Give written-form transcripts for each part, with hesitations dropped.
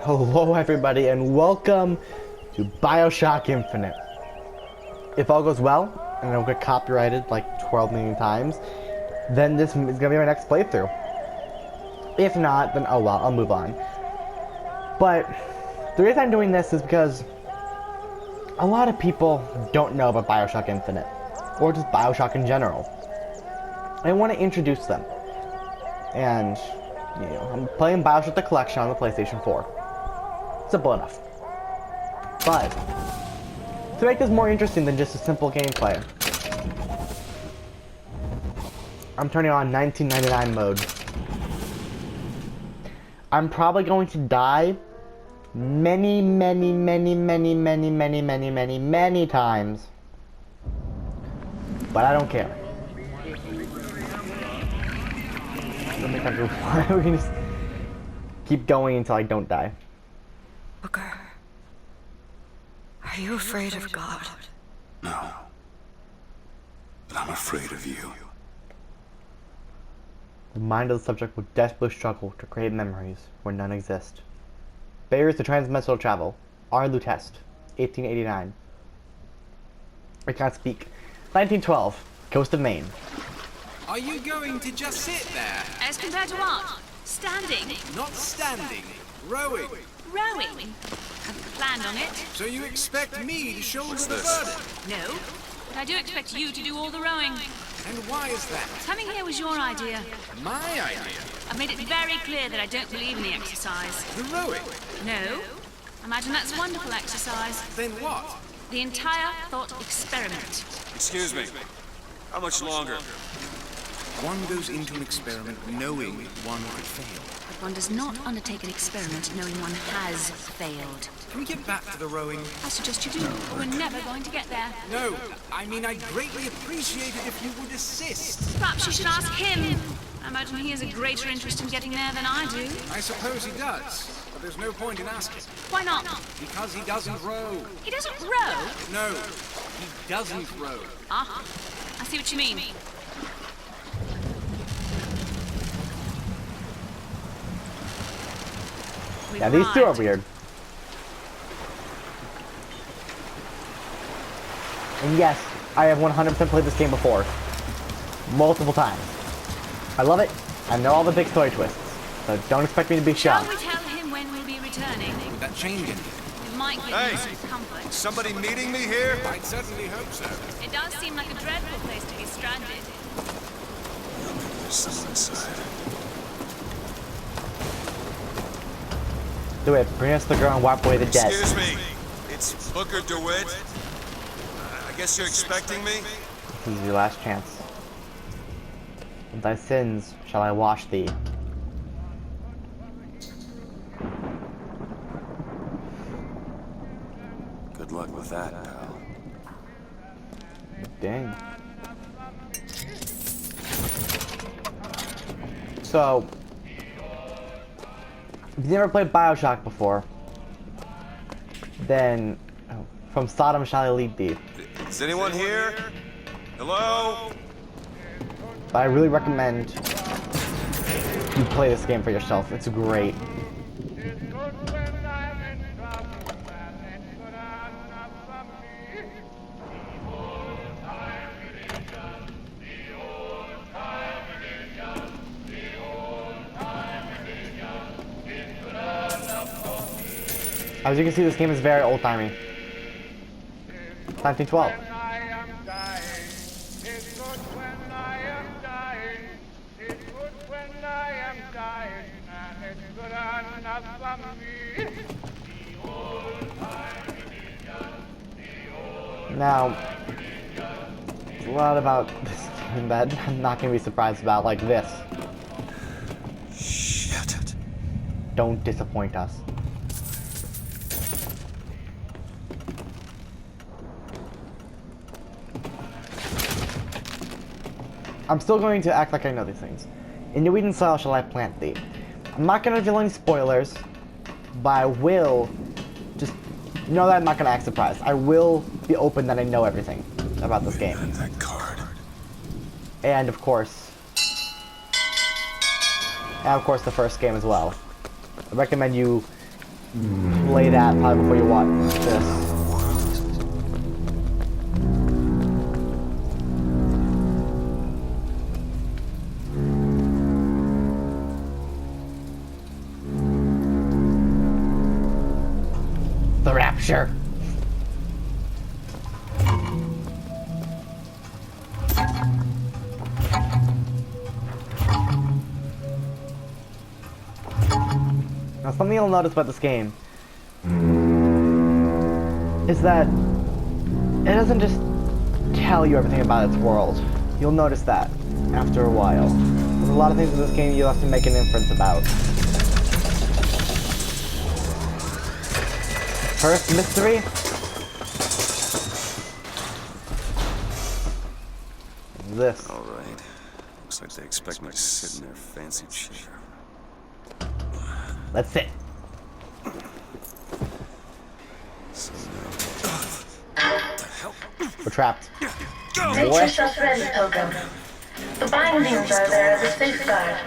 Hello everybody and welcome to Bioshock Infinite. If all goes well, and I don't get copyrighted like 12 million times, then this is going to be my next playthrough. If not, then oh well, I'll move on. But the reason I'm doing this is because a lot of people don't know about Bioshock Infinite, or just Bioshock in general. I want to introduce them. And, you know, I'm playing Bioshock the Collection on the PlayStation 4. Simple enough. But to make this more interesting than just a simple gameplay, I'm turning on 1999 mode. I'm probably going to die many times, but I don't care. We can just keep going until I don't die. Booker, are you afraid of God? No. But I'm afraid of you. The mind of the subject will desperately struggle to create memories where none exist. Barriers to transdimensional travel. Arlu test. 1889. I can't speak. 1912. Coast of Maine. Are you going to just sit there? As compared to what? Standing? Not standing, rowing. Rowing? Haven't planned on it. So you expect me to shoulder the this? burden? No. But I do expect you to do all the rowing. And why is that? Coming here was your idea. My idea? I've made it very clear that I don't believe in the exercise. The rowing? No. Imagine that's a wonderful exercise. Then what? The entire thought experiment. Excuse me. How much longer? One goes into an experiment knowing one could fail. But one does not undertake an experiment knowing one has failed. Can we get back to the rowing? I suggest you do. We're never going to get there. No, I mean I'd greatly appreciate it if you would assist. Perhaps you should ask him. I imagine he has a greater interest in getting there than I do. I suppose he does, but there's no point in asking. Why not? Because he doesn't row. He doesn't row. No, he doesn't row. Ah, I see what you mean. Yeah, these two are weird. And yes, I have 100% played this game before. Multiple times. I love it. I know all the big story twists. So don't expect me to be Shall shocked. we tell him when we'll be returning? That chain getting. It might give Hey! him some comfort. Somebody meeting me here? I'd certainly hope so. It does seem like a dreadful place to be stranded. There's someone inside. Do it. Bring us the girl and wipe away the dead. Excuse me. It's Booker DeWitt. I guess you're expecting me? This is your last chance. With thy sins shall I wash thee. Good luck with that, pal. Dang. So, if you've never played Bioshock before, then from Sodom shall I lead thee. Is anyone here? Hello? But I really recommend you play this game for yourself. It's great. As you can see, this game is very old-timey. 1912. Now, there's a lot about this game that I'm not going to be surprised about, like this. Shit. Don't disappoint us. I'm still going to act like I know these things. In New Eden soil shall I plant thee. I'm not going to reveal any spoilers, but I will just know that I'm not going to act surprised. I will be open that I know everything about this game. And that card. And of course, the first game as well. I recommend you play that probably before you watch this. The Rapture. Now, something you'll notice about this game is that it doesn't just tell you everything about its world. You'll notice that after a while. There's a lot of things in this game you have to make an inference about. First mystery? This. All right. Looks like they expect me to sit in their fancy chair. Let's sit. So now, what the hell? We're trapped. Make yourself ready, Pilgrim. The bindings are there as a safeguard.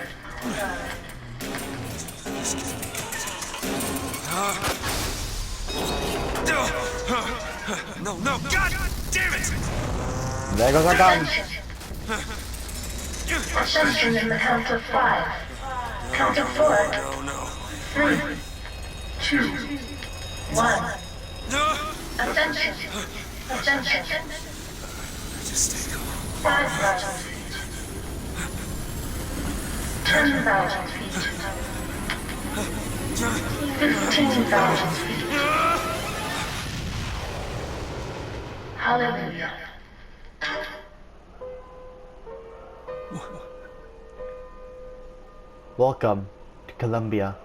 No, God damn it! There goes our gun. Ascension in the count of 5. Count of 4. No. 3, 2, 1. No! Ascension. Ascension. Just stay calm. 5,000 feet. 10,000 feet. 15,000 feet. Hallelujah. Welcome to Columbia.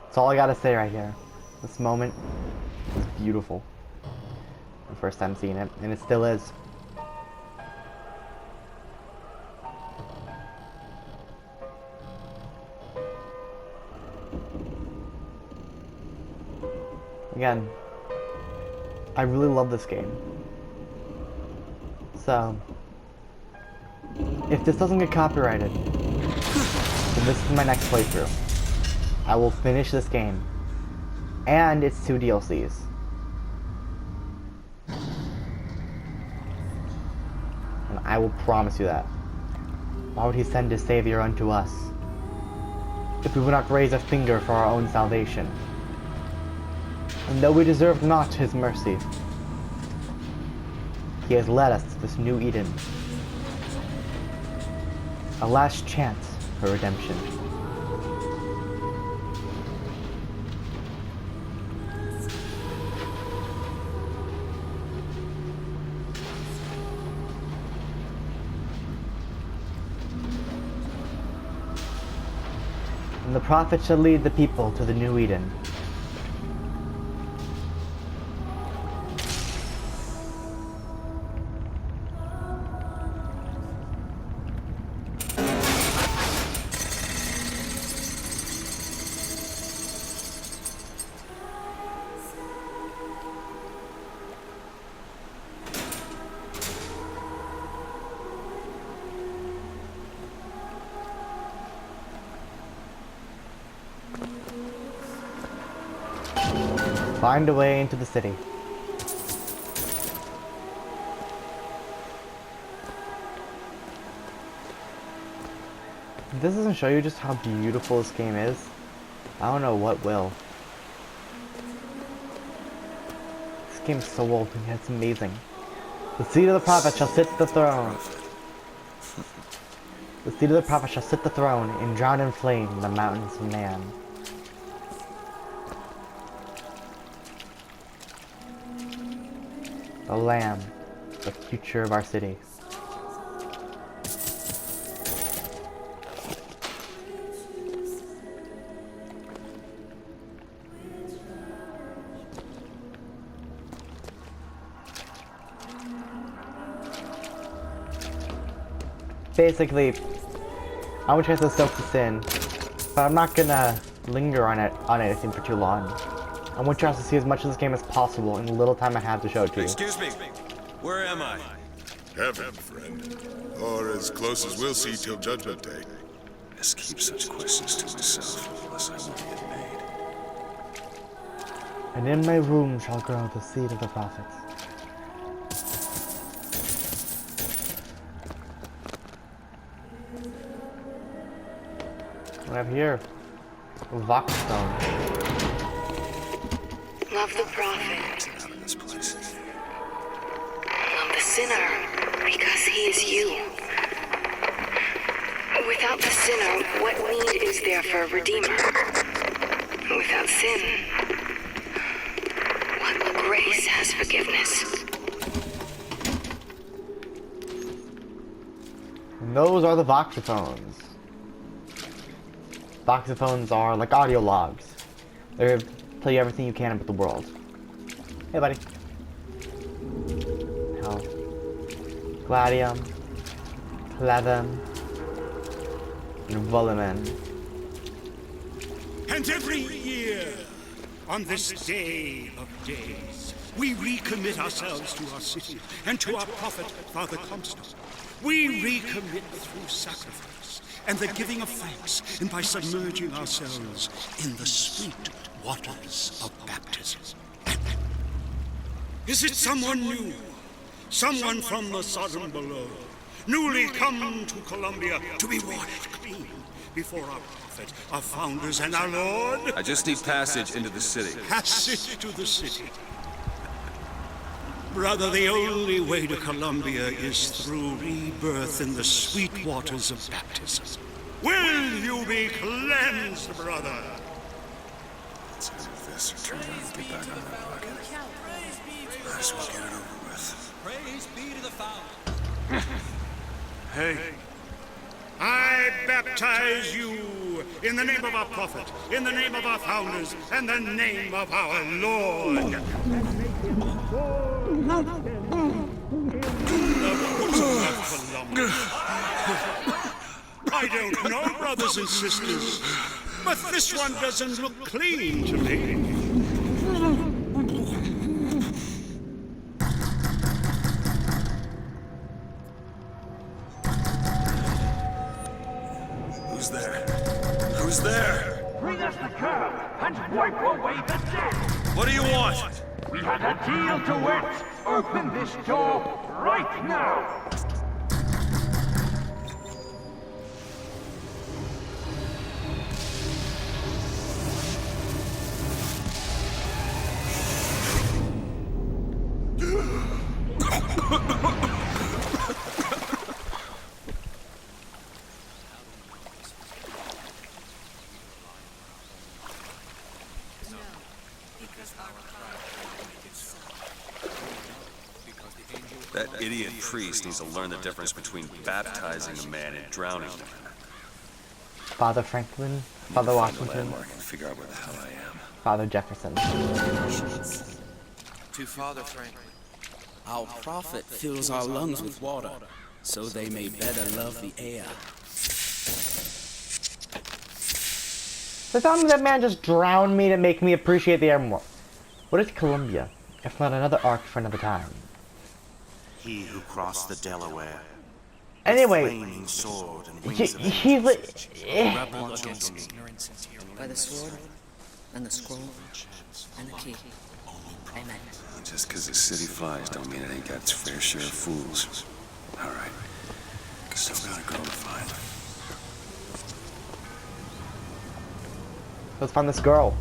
That's all I gotta say right here. This moment is beautiful. The first time seeing it, and it still is. Again, I really love this game. So, if this doesn't get copyrighted, then this is my next playthrough. I will finish this game and its 2 DLCs. And I will promise you that. Why would he send his savior unto us if we would not raise a finger for our own salvation? And though we deserve not his mercy, he has led us to this new Eden. A last chance for redemption. And the prophet shall lead the people to the new Eden. Find a way into the city. If this doesn't show you just how beautiful this game is, I don't know what will. This game is so old and yet it's amazing. The seed of the prophet shall sit the throne. The seed of the prophet shall sit the throne and drown in flame the mountains of man. The Lamb, the future of our city. Basically, I want you guys to soak this in, but I'm not gonna linger on anything for too long. I want you guys to see as much of this game as possible in the little time I have to show it to you. Excuse me. Where am I? Heaven, friend. Or as close as we'll see till Judgment Day. Best keep such questions to myself. And in my womb shall grow the seed of the prophets. What I have here? Vox stone. Love the prophet. Out of this place. Love the sinner, because he is you. Without the sinner, what need is there for a redeemer? Without sin, what grace has forgiveness? And those are the voxophones. Voxophones are like audio logs. They tell you everything you can about the world. Hey, buddy. Health. Gladium. Clevum. And Volumen. And every year, on this day of days, we recommit ourselves to our city and to our prophet, Father Comstock. We recommit through sacrifice and the giving of thanks, and by submerging ourselves in the sweet waters of baptism. Is it someone new? Someone from the Sodom below, newly come to Columbia to be washed clean before our prophet, our founders, and our Lord? I just need passage into the city. Passage to the city. Brother, the only way to Columbia is through rebirth in the sweet waters of baptism. Will you be cleansed, brother? Let's end this or turn around and get back on that bucket. Might as well get it over with. Praise be to the Founder. Hey. I baptize you in the name of our prophet, in the name of our founders, and the name of our Lord. I don't know, brothers and sisters, but this one doesn't look clean to me. Who's there? Who's there? Bring us the curb and wipe away the dead! What do you want? We had a deal to wit! Open this door right now! That idiot priest needs to learn the difference between baptizing a man and drowning him. Father Franklin, Father Washington, Landmark and figure out where the hell I am. Father Jefferson. To Father Franklin, our prophet fills our lungs with water, so they may better love the air. So tell me that man just drowned me to make me appreciate the air more. What is Columbia, if not another arc for another time? He who crossed the Delaware. Anyway, Flaming sword and wings of he's like... rebel against me. By the sword, and the scroll, and the key. Amen. Just because the city flies don't mean it ain't got its fair share of fools. All right. Still got a girl to find. Let's find this girl.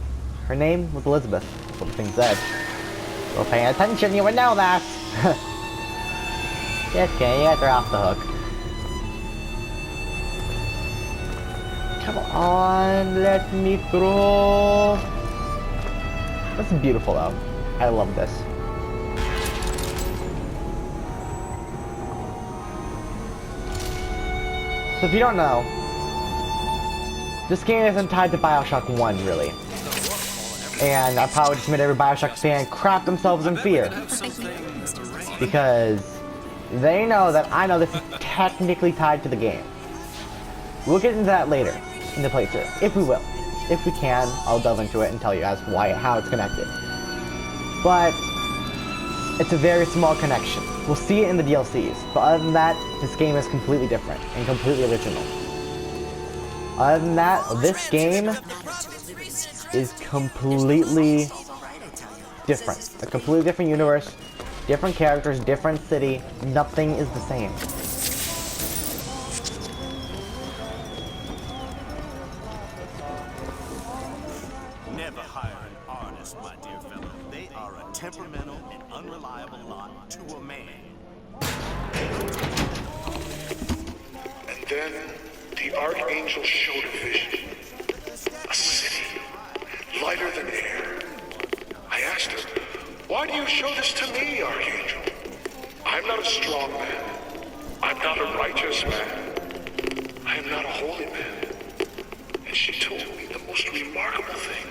Her name was Elizabeth. That's what the thing said. Well, pay attention, you would know that. Just kidding, yeah, they're off the hook. Come on, let me through. This is beautiful though. I love this. So if you don't know, this game isn't tied to Bioshock 1 really. And I probably just made every Bioshock fan crap themselves in fear. Because they know that I know this is technically tied to the game. We'll get into that later in the playthrough, if we will. If we can, I'll delve into it and tell you as to why, how it's connected. But it's a very small connection. We'll see it in the DLCs, but other than that, this game is completely different and completely original. Other than that, this game is completely different. A completely different universe, different characters, different city. Nothing is the same. Never hire an artist, my dear fellow. They are a temperamental and unreliable lot to a man. And then the Archangel showed a vision. A city, lighter than air. I asked her, why do you show this to me, Archangel? I'm not a strong man. I'm not a righteous man. I am not a holy man. And she told me the most remarkable thing.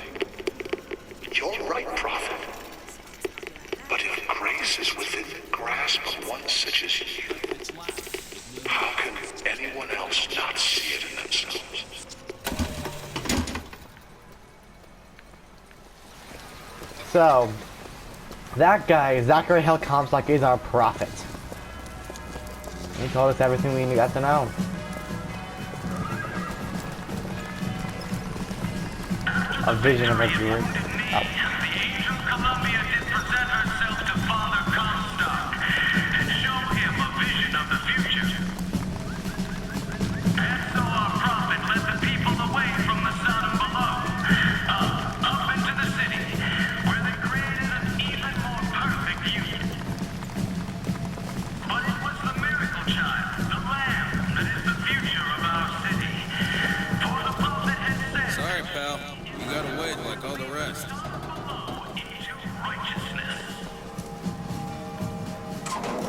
You're right, prophet. But if grace is within the grasp of one such as you, how can anyone else not see it in themselves? So, that guy, Zachary Hell Comstock, is our prophet. He told us everything we got to know. A vision of a dream. Sorry, pal. You gotta wait like all the rest.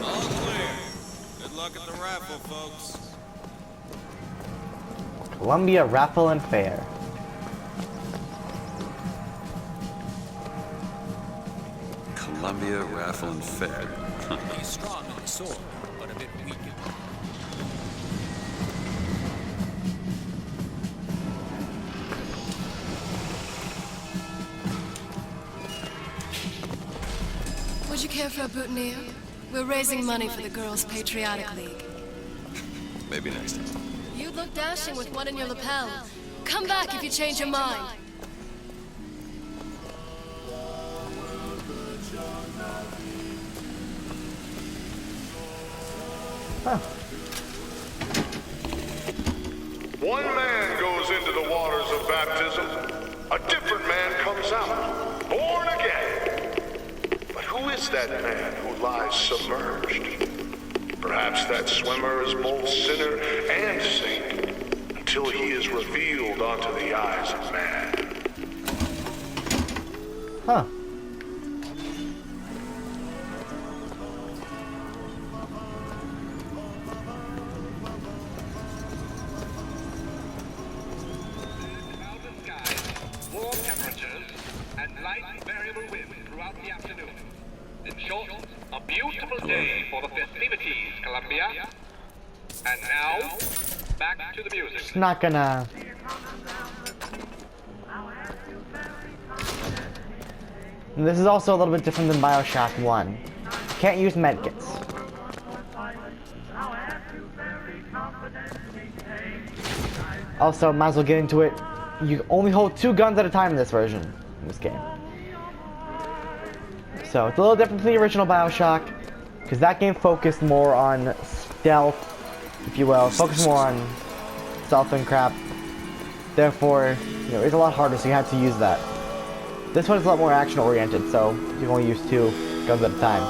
All clear. Good luck at the raffle, folks. Columbia Raffle and Fair. Columbia Raffle and Fair. He's strong with the sword, but a bit weak in Would you care for a boutonniere? We're raising money for the Girls' Patriotic League. Maybe next time. You look dashing with one in your lapel. Come back if you change your mind. Huh. One man goes into the waters of baptism, a different man comes out, born again. But who is that man who lies submerged? Perhaps that swimmer is both sinner and saint, until he is revealed unto the eyes of man. Huh. Warm temperatures and light variable wind throughout the afternoon. In short, a beautiful day for the festivities, Columbia. And now, back to the music. It's not gonna... And this is also a little bit different than Bioshock 1. Can't use medkits. Also, might as well get into it. You only hold 2 guns at a time in this version, in this game. So, it's a little different from the original Bioshock, because that game focused more on stealth, if you will. Focused more on stealth and crap. Therefore, you know, it's a lot harder, so you had to use that. This one is a lot more action-oriented, so you can only use 2 guns at a time.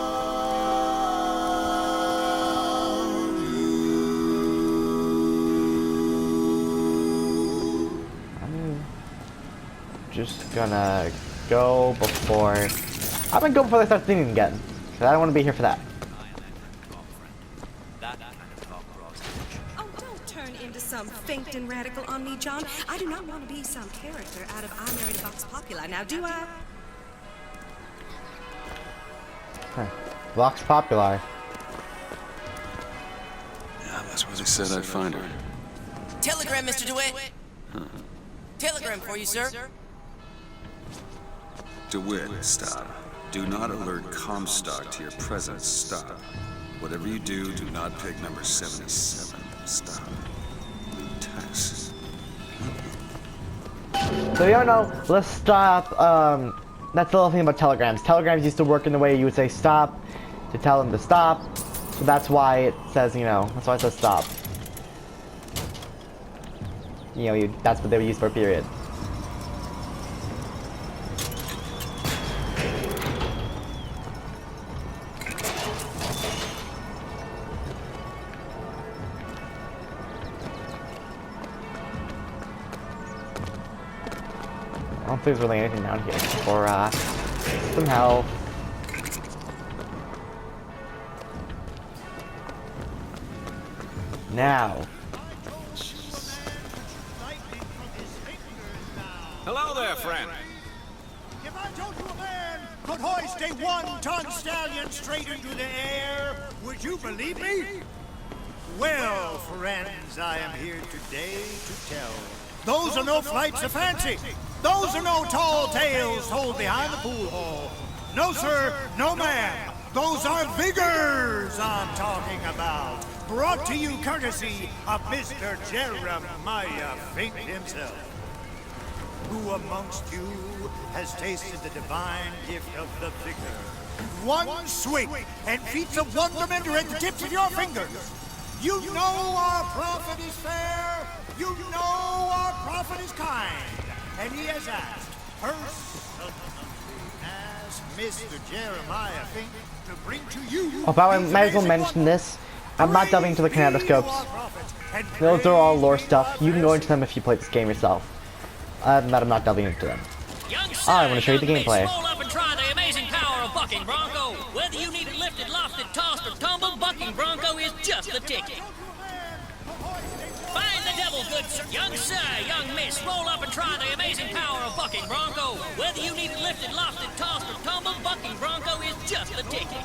Just gonna go before... I'm gonna go before they start singing again, because I don't want to be here for that. Oh, don't turn into some faint and radical on me, John. I do not want to be some character out of I Married a Vox Populi, now do I? Huh. Vox Populi. Yeah, that's where they said I'd find her. Telegram, Mr. DeWitt. Huh. Telegram for you, sir. DeWitt, stop. Do not alert Comstock to your presence. Stop. Whatever you do, do not pick number 77. Stop. Tess. So you don't know, let's stop That's the little thing about telegrams. Telegrams used to work in the way you would say stop to tell them to stop. So that's why it says, you know, that's why it says stop. You know, that's what they would use for a period. I don't think there's really anything down here for some health. Now. Hello there, friend. If I told you a man could hoist a 1-ton stallion straight into the air, would you believe me? Well, friends, I am here today to tell. Those are no flights of fancy. Those are no tall tales told behind the pool hall. No, sir, no, ma'am. Those are vigors I'm talking about. Brought to you courtesy of Mr. Jeremiah Fink himself. Who amongst you has tasted the divine gift of the vigor? One swing, and feats of wonderment are at the tips of your fingers. You know our prophet is fair. You know our prophet is kind. And he has asked, personally, as Mr. Jeremiah Fink, to bring to you... Oh, but I might as well mention this. I'm not delving into the kinetoscopes. Those are all lore stuff. You can go into them if you play this game yourself. I'm not delving into them. I want to show you the gameplay. Roll up and try the amazing power of Bucking Bronco. Whether you need it lifted, lofted, tossed, or tumbled, Bucking Bronco is just the ticket. Find the devil, good sir. Young sir, young miss, roll up and try the amazing power of Bucking Bronco. Whether you need it lifted, lofted, tossed, or tumbled, Bucking Bronco is just the ticket.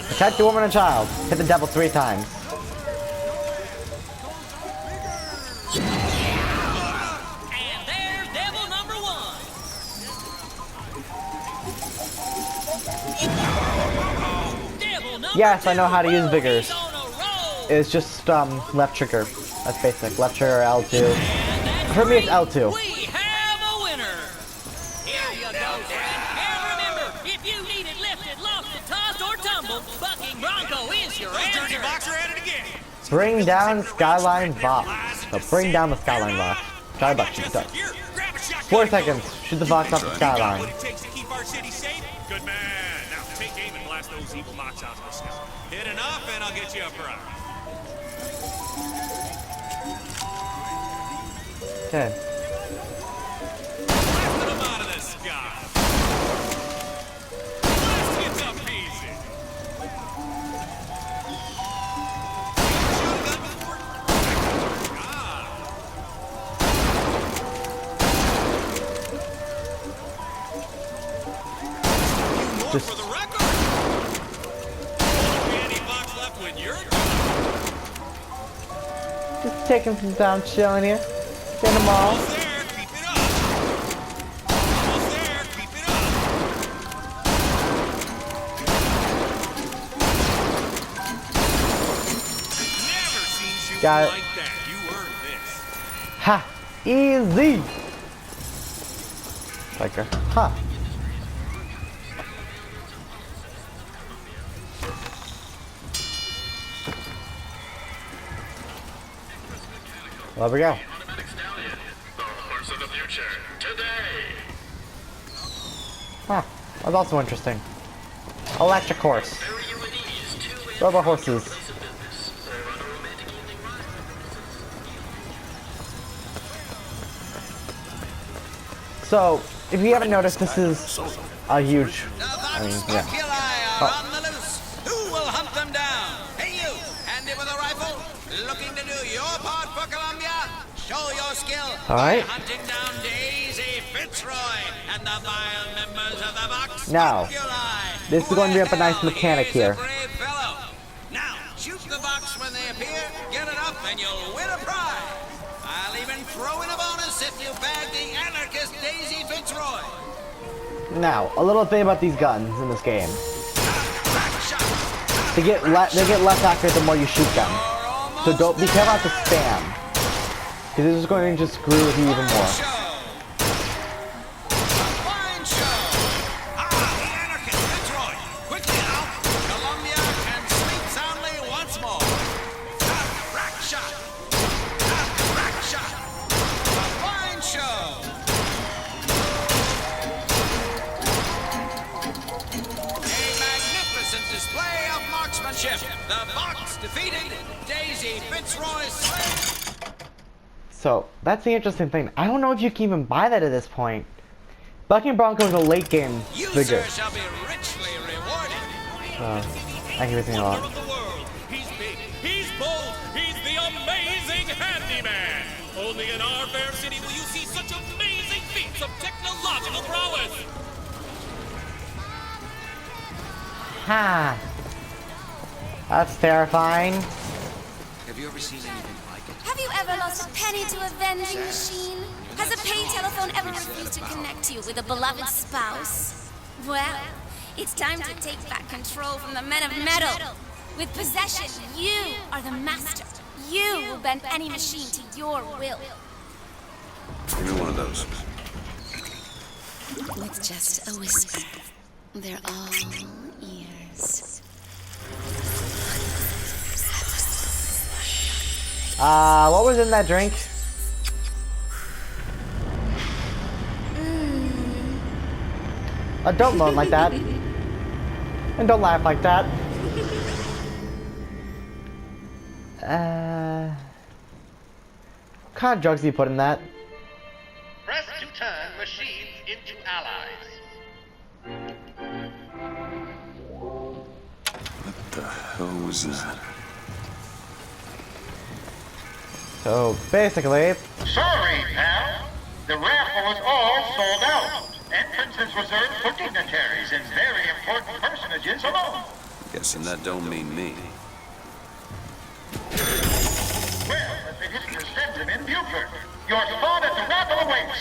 Protect the woman and child. Hit the devil 3 times. And there's devil number 1. Devil number Yes, I know 2. how to use vigors. It's just left trigger. That's basic. Left trigger L2. For me, it's L2. We have a winner. Here you go, friend. And remember, if you need it lifted, lofted, tossed, or tumbled, Bucking Bronco is your answer. Dirty boxer at it again. Bring down Skyline Box. So bring down the Skyline Box. Skybox should be done. 4 seconds. Shoot the box off the Skyline. What it takes to keep our city safe? Good man. Now take aim and blast those evil box out of the sky. Hit enough and I'll get you a prize. Okay. Blast them out of the sky. Blast gets up easy. Just For the record. Any box left when you're taking some down, chilling here. Getting them all. Got it. Like that. You earned this. Ha! Easy! Like a ha. Well, there we go. Huh. That's also interesting. Electric horse. Robo horses. So, if you haven't noticed, this is a huge. I mean, yeah. Oh. On the loose. Who will hunt them down? Hey, you, handy with a rifle, looking to do your part for Columbia? Show your skill All right. by hunting down Daisy Fitzroy and the vile members of the Vox Now, Populi. this is going to be up a nice mechanic here. Brave fellow. Now, shoot the Vox when they appear, get it up, and you'll win a prize. I'll even throw in a bonus if you bag the anarchist Daisy Fitzroy. Now, a little thing about these guns in this game. They get less accurate the more you shoot them. So don't be careful not to spam. Because this is going to just screw with you even more. Fox defeated. Daisy Fitzroy slain. So, that's the interesting thing. I don't know if you can even buy that at this point. Bucking Bronco is a late game You, figure. sir, shall be richly rewarded. I keep missing a lot. He's big, he's bold, he's the amazing handyman. Only in our fair city will you see such amazing feats of technological prowess. Ha! That's terrifying. Have you ever seen anything like it? Have you ever lost a penny to a vending machine? Has a pay telephone ever refused to connect you with a beloved spouse? Well, it's time to take back control from the men of metal. With possession, you are the master. You will bend any machine to your will. Give me one of those. With just a whisper, they're all ears. What was in that drink? Don't moan like that. And don't laugh like that. What kind of drugs do you put in that? Press to turn machines into allies. What the hell was that? So, basically... Sorry, pal. The raffle is all sold out. Entrance is reserved for dignitaries and very important personages alone. Guessing that don't mean me. Well, if it isn't Ascendant in Buford, your spot at the raffle awaits.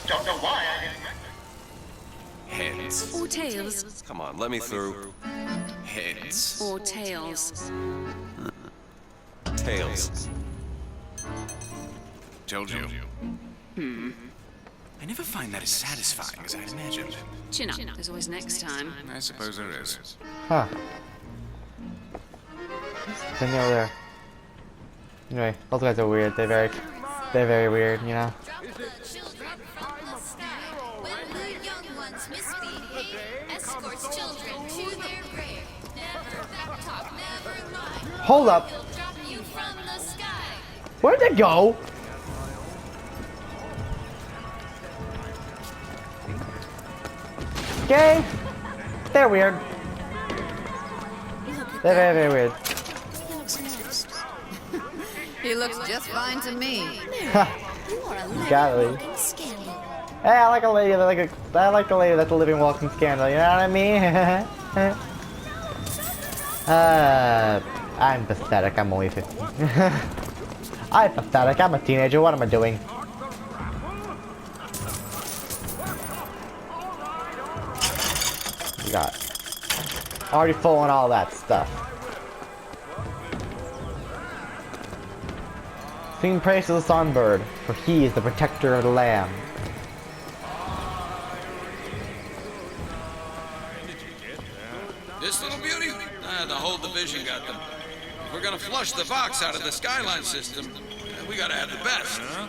Don't know why I didn't... Heads. Or tails. Come on, let me through. Heads. Or tails. Tails. Told you. I never find that as satisfying as I'd imagined. Chin up. There's always next time. I suppose there is. Huh. Then over there. Anyway, those guys are weird. They're very weird, you know? Hold up. Where'd they go? Okay. They're weird. They're very weird. He looks just fine to me. Golly. Hey, I like a lady. I like the lady that's a living walking scandal. You know what I mean? I'm pathetic. I'm only 15. I'm pathetic. I'm a teenager. What am I doing? We got already full on all that stuff. Sing praise to the songbird, for he is the protector of the lamb. This little beauty? The whole division got them. If we're gonna flush the Vox out of the Skyline system, we gotta have the best. Huh?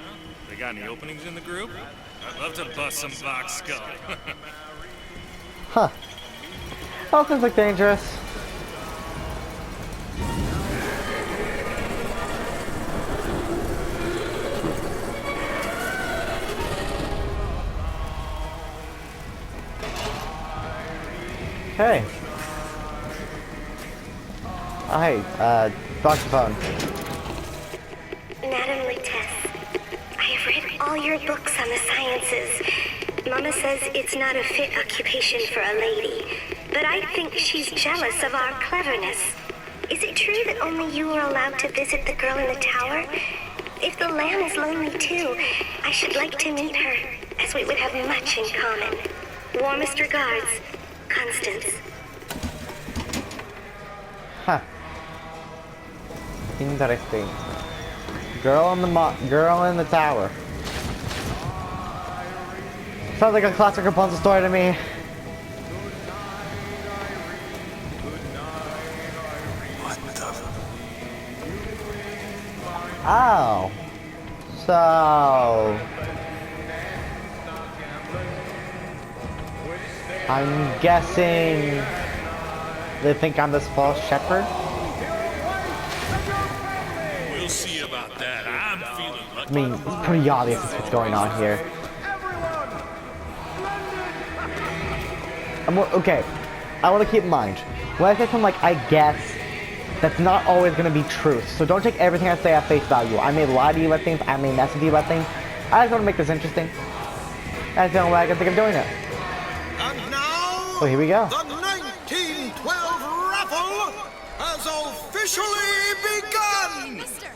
They got any openings in the group? I'd love to bust some Vox skull. Huh. All things look dangerous. Okay. Oh, hey, box the phone. Madam Lutess, I have read all your books on the sciences. Mama says it's not a fit occupation for a lady, but I think she's jealous of our cleverness. Is it true that only you are allowed to visit the girl in the tower? If the lamb is lonely too, I should like to meet her, as we would have much in common. Warmest regards, Constance. Huh. Interesting. Girl in the tower. Sounds like a classic Rapunzel story to me. What the? Oh. So. I'm guessing they think I'm this false shepherd. I mean, it's pretty obvious what's going on here. Okay, I want to keep in mind, when I say something like, I guess, that's not always going to be truth. So don't take everything I say at face value. I may lie to you about things, I may mess with you about things. I just want to make this interesting. That's the only way I can think of doing it. And now, so here we go. The 1912 raffle has officially begun! Mister!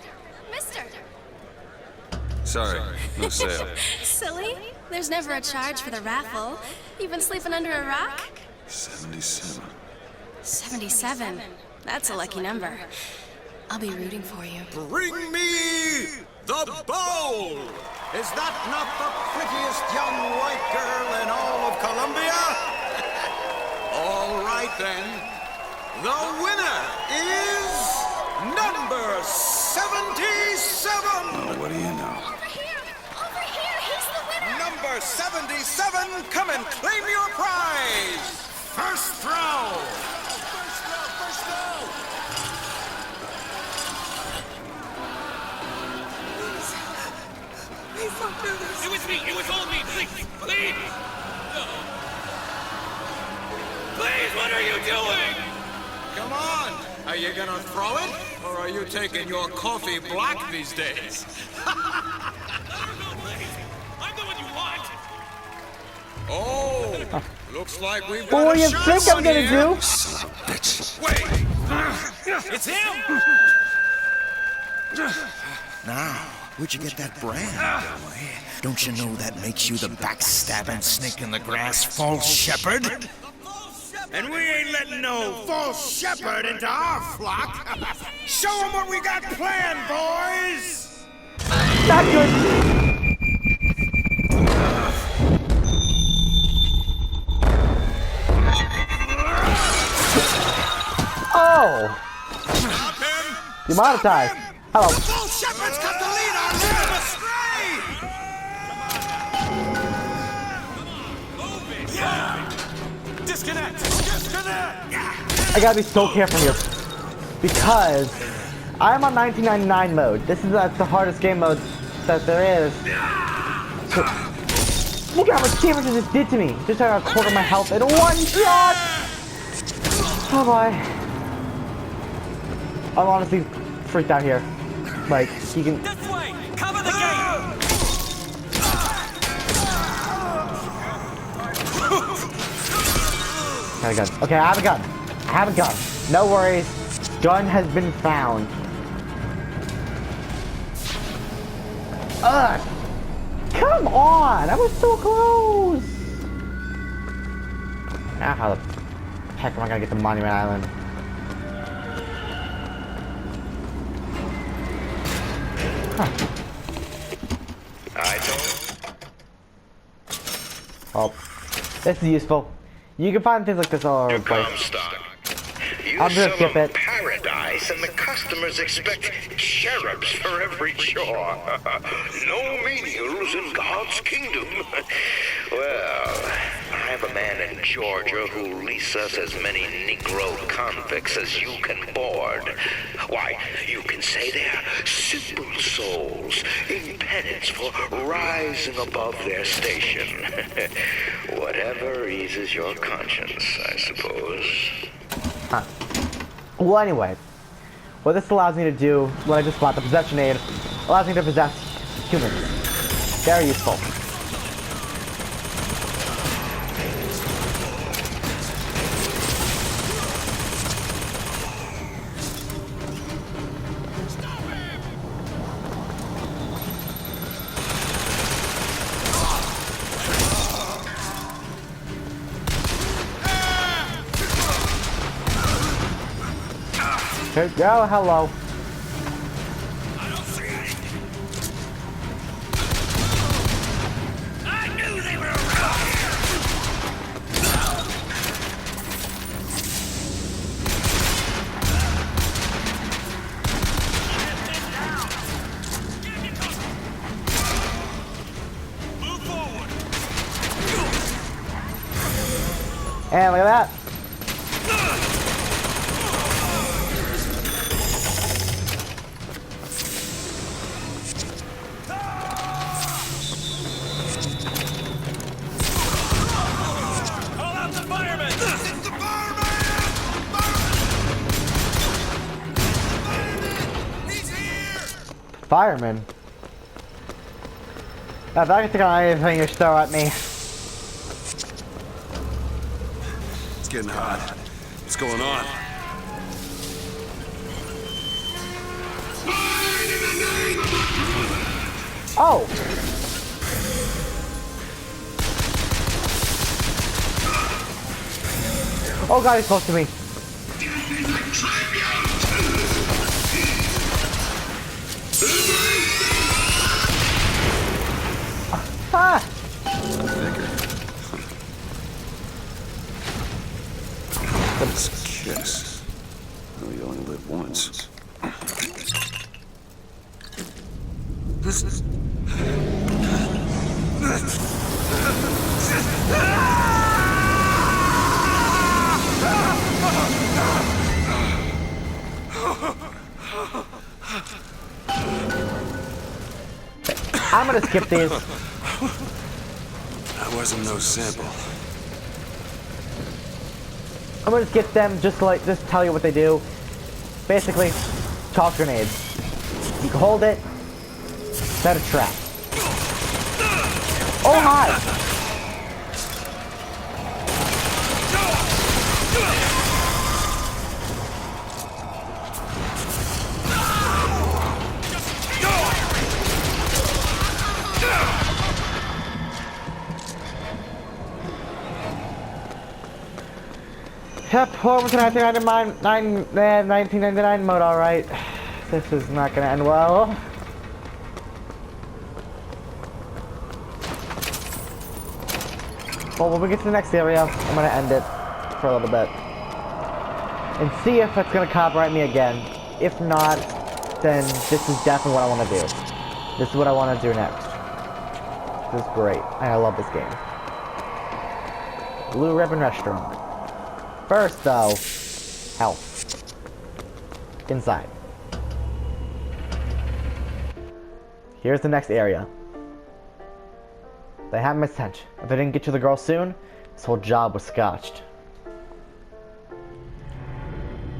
Sorry, no sale. Silly. There's never a charge for the raffle. You've been sleeping under a rock? 77. 77. That's a lucky number. I'll be rooting for you. Bring me the bowl! Is that not the prettiest young white girl in all of Columbia? All right then. The winner is number 77! Oh, what do you know? Over here! He's the winner! Number 77, come and claim your prize! First throw! First throw! Please don't do this. It was me. It was all me. Please. Please. No. Please, what are you doing? Come on. Are you gonna throw it? Or are you taking your coffee black these days? I'm the one you want. Oh, looks like we've Well, got what a do you shy think I'm one gonna here. do? Son of a bitch. Wait. It's him. Now, where'd you get that brand, boy? Don't you know that makes you the backstabbing snake in the grass false shepherd? And we ain't letting no false shepherd into our flock. Show them what we got planned, boys! Not good! Oh! Demonetized. Hello. The false shepherd's got the lead on them astray! Disconnect. I gotta be so careful here. Because I'm on 1999 mode. This is the hardest game mode that there is. So, look how much damage it just did to me. Just had a quarter of my health in one shot! Oh boy. I'm honestly freaked out here. Like, he can... This way. Cover the gate. Got a gun. Okay, I have a gun. I have a gun. No worries. Gun has been found. Ugh! Come on! I was so close! Now how the heck am I gonna get to Monument Island? Huh. I don't. Oh, this is useful. You can find things like this all over the place. You I'm gonna sell skip them it. paradise, and the customers expect cherubs for every chore. No menials in God's kingdom. Well, I have a man in Georgia who'll lease us as many Negro convicts as you can board. Why, you can say they're simple souls in penance for rising above their station. Whatever eases your conscience, I suppose. Huh. Well, anyway, what this allows me to do, what I just bought, the possession aid, allows me to possess humans. Very useful. Here we go, hello. I knew they were around. Move forward. And look at that. fireman. If I can think of anything you throw at me. It's getting hot. What's going on? Oh! Oh god, he's close to me. Ah! This kiss. We only live once. This. I'm gonna skip these. That wasn't no sample. I'm gonna skip them just to just tell you what they do. Basically, toss grenades. You can hold it, set a trap. Oh hi! Yep, home to 1999 mode, alright. This is not gonna end well. Well, when we get to the next area, I'm gonna end it for a little bit. And see if it's gonna copyright me again. If not, then this is definitely what I wanna do. This is what I wanna do next. This is great. I love this game. Blue Ribbon Restaurant. First, though, health. Inside. Here's the next area. They have my scent. If I didn't get to the girl soon, this whole job was scotched.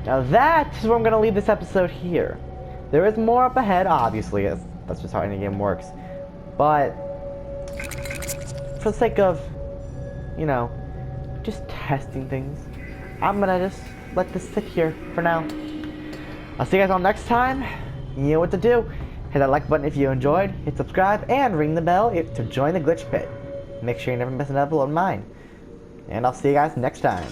Now that is where I'm going to leave this episode here. There is more up ahead, obviously. That's just how any game works. But, for the sake of, you know, just testing things, I'm gonna just let this sit here for now. I'll see you guys all next time. You know what to do. Hit that like button if you enjoyed, hit subscribe, and ring the bell to join the glitch pit. Make sure you never miss an episode of mine. And I'll see you guys next time.